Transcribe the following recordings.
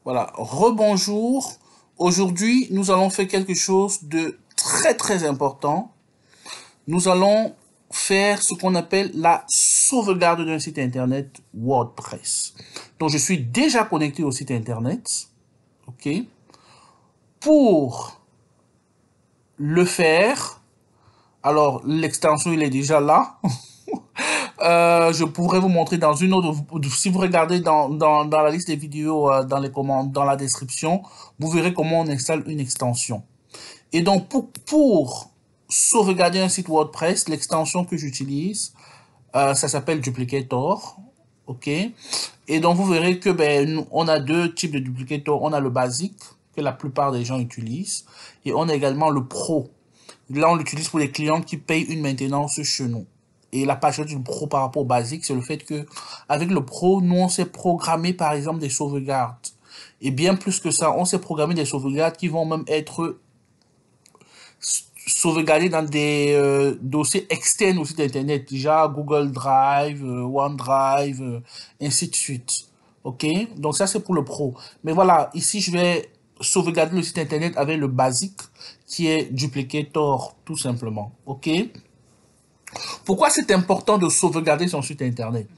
Voilà, rebonjour. Aujourd'hui, nous allons faire quelque chose de très important. Nous allons faire ce qu'on appelle la sauvegarde d'un site internet WordPress. Donc, je suis déjà connecté au site internet. OK. Pour le faire, alors l'extension, il est déjà là. Je pourrais vous montrer dans une autre, si vous regardez dans la liste des vidéos, dans les commandes, dans la description, vous verrez comment on installe une extension. Et donc, pour sauvegarder un site WordPress, l'extension que j'utilise, ça s'appelle Duplicator. OK. Et donc, vous verrez que on a deux types de Duplicator. On a le basique, que la plupart des gens utilisent, et on a également le pro. Là, on l'utilise pour les clients qui payent une maintenance chez nous. Et la page du pro par rapport au basique, c'est le fait que avec le pro, nous, on sait programmer, par exemple, des sauvegardes. Et bien plus que ça, on sait programmer des sauvegardes qui vont même être sauvegardées dans des dossiers externes au site internet, déjà Google Drive, OneDrive, ainsi de suite. OK? Donc ça, c'est pour le pro. Mais voilà, ici, je vais sauvegarder le site internet avec le basique, qui est Duplicator, tout simplement. OK? Pourquoi c'est important de sauvegarder son site internet?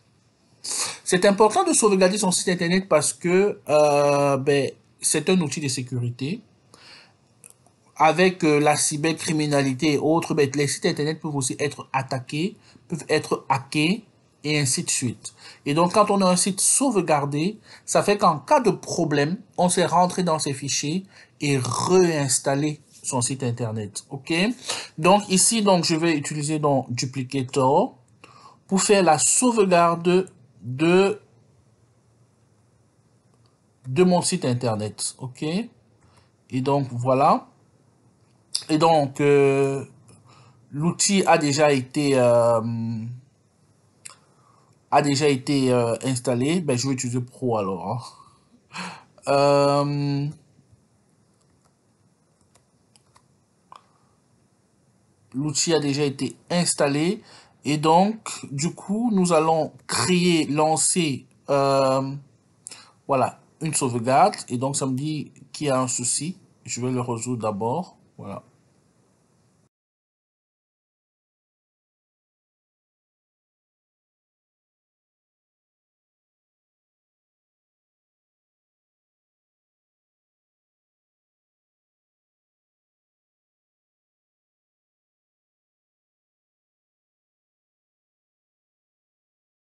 C'est important de sauvegarder son site internet parce que c'est un outil de sécurité. Avec la cybercriminalité et autres, les sites internet peuvent aussi être attaqués, peuvent être hackés et ainsi de suite. Et donc, quand on a un site sauvegardé, ça fait qu'en cas de problème, on sait rentrer dans ses fichiers et réinstaller son site internet. OK? Donc, ici, je vais utiliser Duplicator pour faire la sauvegarde de mon site internet. OK? Et donc, voilà. Et donc, l'outil a déjà été installé. Je vais utiliser Pro alors. L'outil a déjà été installé. Et donc, du coup, nous allons lancer, voilà, une sauvegarde. Et donc, ça me dit qu'il y a un souci. Je vais le résoudre d'abord. Voilà.